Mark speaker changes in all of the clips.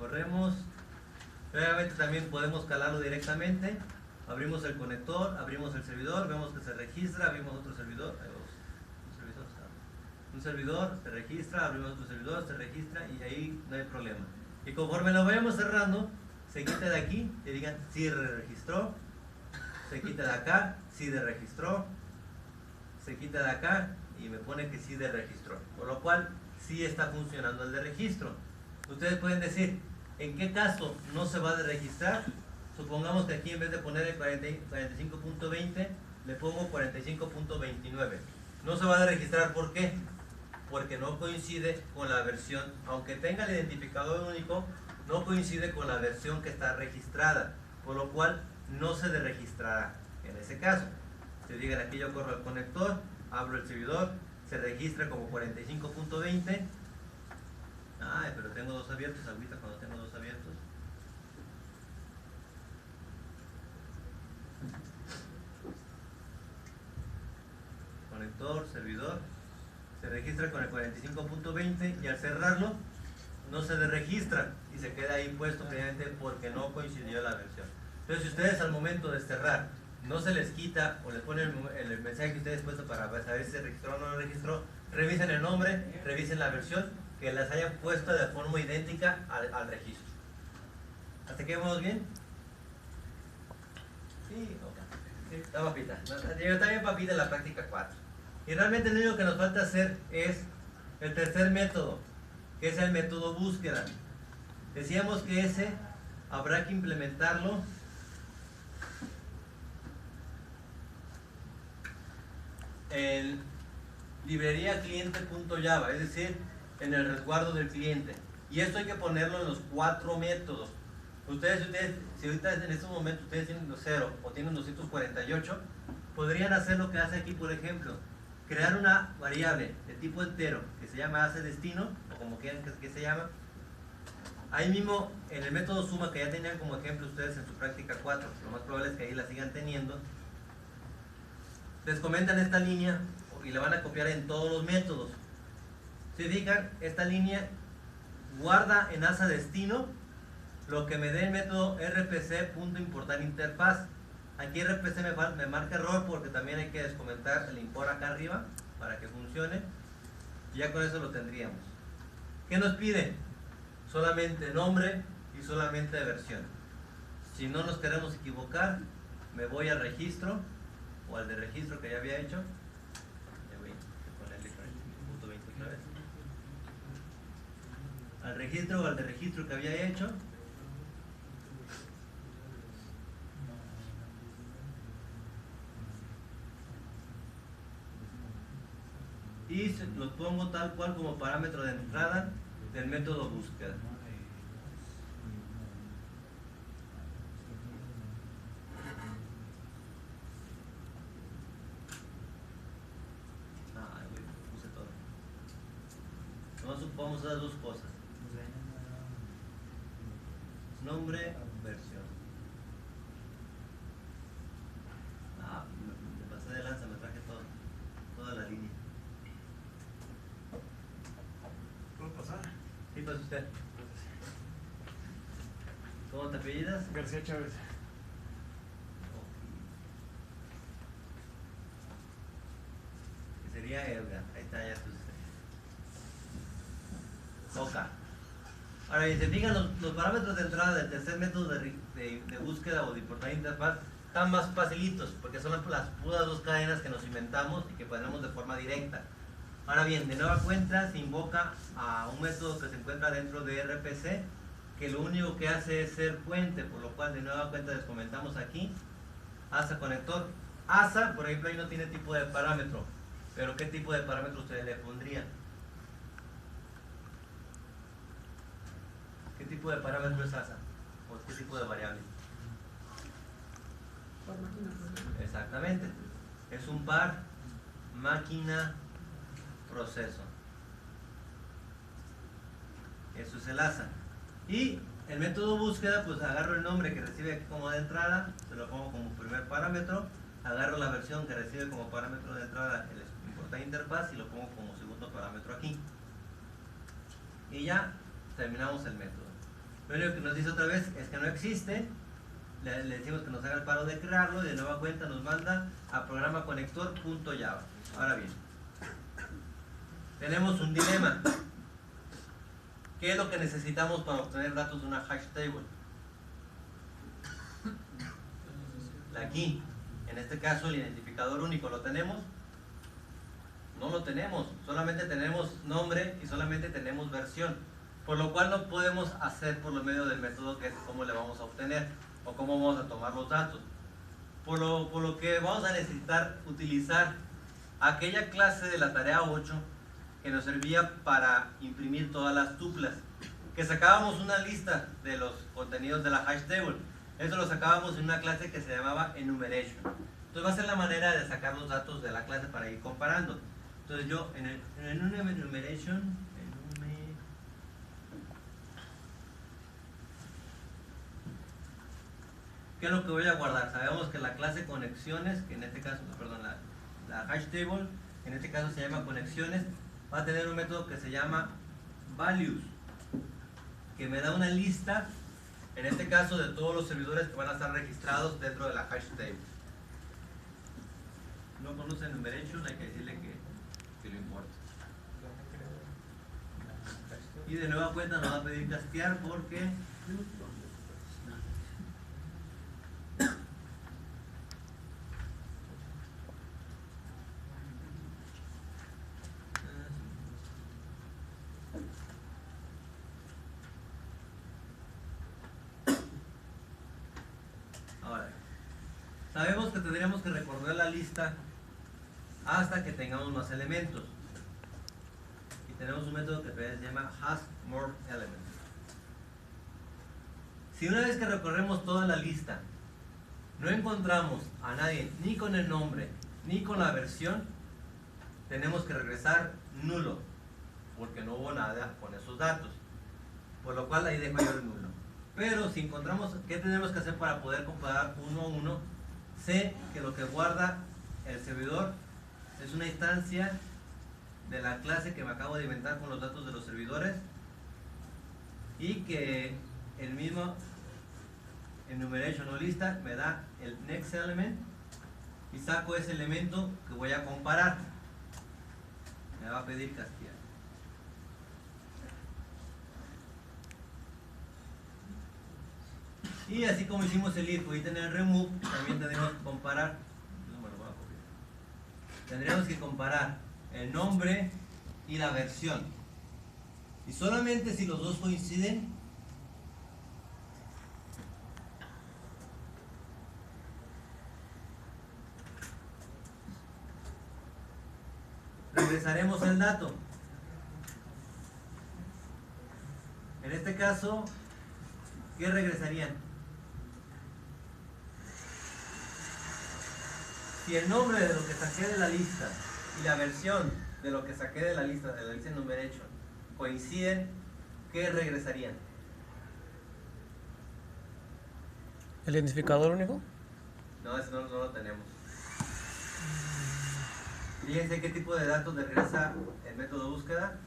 Speaker 1: corremos. Previamente también podemos calarlo directamente. Abrimos el conector, abrimos el servidor, vemos que se registra, abrimos otro servidor. Un servidor se registra, abrimos otro servidor, se registra y ahí no hay problema. Y conforme lo vayamos cerrando, se quita de aquí y digan sí registró, se quita de acá, sí de registró, se quita de acá y me pone que sí de registro, por lo cual sí está funcionando el de registro. Ustedes pueden decir, ¿en qué caso no se va a registrar? Supongamos que aquí en vez de poner el 45.20 le pongo 45.29. No se va a registrar, ¿por qué? Porque no coincide con la versión, aunque tenga el identificador único, no coincide con la versión que está registrada, por lo cual no se registrará en ese caso. Se digan, aquí yo corro el conector, abro el servidor, se registra como 45.20. Ay, pero tengo dos abiertos, ahorita cuando tengo dos abiertos. Conector, servidor, se registra con el 45.20 y al cerrarlo no se registra y se queda ahí puesto previamente porque no coincidió la versión. Entonces, si ustedes al momento de cerrar no se les quita o les ponen el mensaje que ustedes puesto para saber si se registró o no lo registró, revisen el nombre, revisen la versión, que las hayan puesto de forma idéntica al registro. ¿Hasta aquí vamos bien? Sí, ok. Sí, está papita. Está bien papita la práctica 4. Y realmente lo único que nos falta hacer es el tercer método, que es el método búsqueda. Decíamos que ese habrá que implementarlo en librería cliente.java, es decir, en el resguardo del cliente. Y esto hay que ponerlo en los 4 métodos. Ustedes, si ahorita en estos momentos ustedes tienen los 0 o tienen 248, podrían hacer lo que hace aquí, por ejemplo, crear una variable de tipo entero que se llama ACDestino, o como quieran que se llama. Ahí mismo, en el método suma, que ya tenían como ejemplo ustedes en su práctica 4, lo más probable es que ahí la sigan teniendo, les comentan esta línea y la van a copiar en todos los métodos. Si fijan, esta línea guarda en ACDestino lo que me dé el método rpc.importarInterfaz. Aquí RPC me marca error porque también hay que descomentar el import acá arriba para que funcione. Y ya con eso lo tendríamos. ¿Qué nos pide? Solamente nombre y solamente versión. Si no nos queremos equivocar, me voy al registro o al de registro que ya había hecho. Ya voy a ponerle punto 20 otra vez. Al registro o al de registro que había hecho. Y los pongo tal cual como parámetro de entrada del método búsqueda. Puse todo. Vamos a dar dos cosas: nombre, versión. Me pasé de lanza, me traje toda la línea.
Speaker 2: ¿Puedo pasar?
Speaker 1: Sí, pasa usted. ¿Cómo te apellidas?
Speaker 2: García Chávez.
Speaker 1: Que sería Edgar. Ahí está, ya tú. Ok. Ahora, si se fijan, los parámetros de entrada del tercer método de búsqueda o de importar interfaz están más facilitos porque son las puras dos cadenas que nos inventamos y que ponemos de forma directa. Ahora bien, de nueva cuenta se invoca a un método que se encuentra dentro de RPC, que lo único que hace es ser puente, por lo cual de nueva cuenta les comentamos aquí ASA conector. ASA, por ejemplo, ahí no tiene tipo de parámetro, pero ¿qué tipo de parámetro ustedes le pondrían? ¿Qué tipo de parámetro es ASA? ¿O qué tipo de variable?
Speaker 3: Por máquina.
Speaker 1: Exactamente. Es un par máquina proceso. Eso es el ASA. Y el método búsqueda, pues agarro el nombre que recibe aquí como de entrada, se lo pongo como primer parámetro, agarro la versión que recibe como parámetro de entrada el importar interfaz y lo pongo como segundo parámetro aquí. Y ya terminamos el método. Lo único que nos dice otra vez es que no existe. Le decimos que nos haga el paro de crearlo y de nueva cuenta nos manda a programa conector.java. Ahora bien, tenemos un dilema. ¿Qué es lo que necesitamos para obtener datos de una hash table? La key. En este caso, el identificador único, ¿lo tenemos? No lo tenemos. Solamente tenemos nombre y solamente tenemos versión. Por lo cual no podemos hacer por lo medio del método que es cómo le vamos a obtener o cómo vamos a tomar los datos. Por lo que vamos a necesitar utilizar aquella clase de la tarea 8 que nos servía para imprimir todas las tuplas, que sacábamos una lista de los contenidos de la hash table. Eso lo sacábamos en una clase que se llamaba enumeration. Entonces va a ser la manera de sacar los datos de la clase para ir comparando. Entonces yo en el enumeration, ¿qué es lo que voy a guardar? Sabemos que la clase conexiones, que en este caso, perdón, la hash table, en este caso se llama conexiones, va a tener un método que se llama values, que me da una lista, en este caso, de todos los servidores que van a estar registrados dentro de la hash table. No conoce enumeration, hay que decirle que lo importa. Y de nueva cuenta nos va a pedir castear porque sabemos que tendríamos que recorrer la lista hasta que tengamos más elementos. Y tenemos un método que se llama hasMoreElements. Si una vez que recorremos toda la lista no encontramos a nadie ni con el nombre ni con la versión, tenemos que regresar nulo, porque no hubo nada con esos datos. Por lo cual ahí dejo yo el nulo. Pero si encontramos, ¿qué tenemos que hacer para poder comparar uno a uno? Sé que lo que guarda el servidor es una instancia de la clase que me acabo de inventar con los datos de los servidores y que el mismo enumeration o lista me da el next element y saco ese elemento que voy a comparar. Me va a pedir castear. Y así como hicimos el if y tener el remove, también tendríamos que comparar. No me lo voy a copiar. Tendríamos que comparar el nombre y la versión. Y solamente si los dos coinciden, regresaremos el dato. En este caso, ¿qué regresarían? Si el nombre de lo que saqué de la lista y la versión de lo que saqué de la lista enumeration coinciden, ¿qué regresarían?
Speaker 3: ¿El identificador único?
Speaker 1: No, ese no lo tenemos. Fíjense qué tipo de datos regresa el método de búsqueda.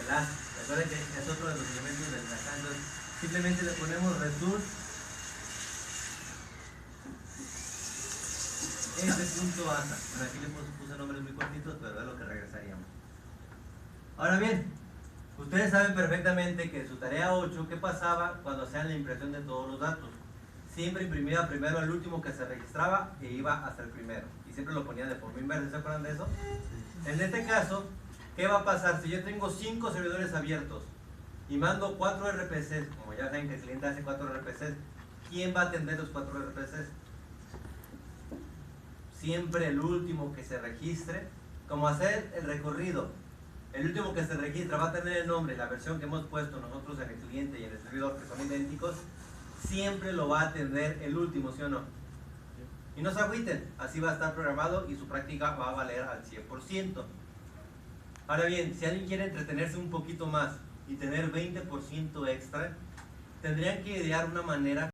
Speaker 1: El as. Recuerden que es otro de los elementos del acá. Entonces, simplemente le ponemos return s.asa. Bueno, aquí le puse nombres muy cortitos, pero es lo que regresaríamos. Ahora bien, ustedes saben perfectamente que en su tarea 8, ¿qué pasaba cuando hacían la impresión de todos los datos? Siempre imprimía primero al último que se registraba e iba hasta el primero. Y siempre lo ponía de forma inversa, ¿se acuerdan de eso? En este caso, ¿qué va a pasar? Si yo tengo 5 servidores abiertos y mando 4 RPCs, como ya saben que el cliente hace 4 RPCs, ¿quién va a atender los 4 RPCs? Siempre el último que se registre, como hacer el recorrido. El último que se registra va a tener el nombre, la versión que hemos puesto nosotros en el cliente y en el servidor, que son idénticos, siempre lo va a atender el último, ¿sí o no? Y no se agüiten, así va a estar programado y su práctica va a valer al 100%. Ahora bien, si alguien quiere entretenerse un poquito más y tener 20% extra, tendrían que idear una manera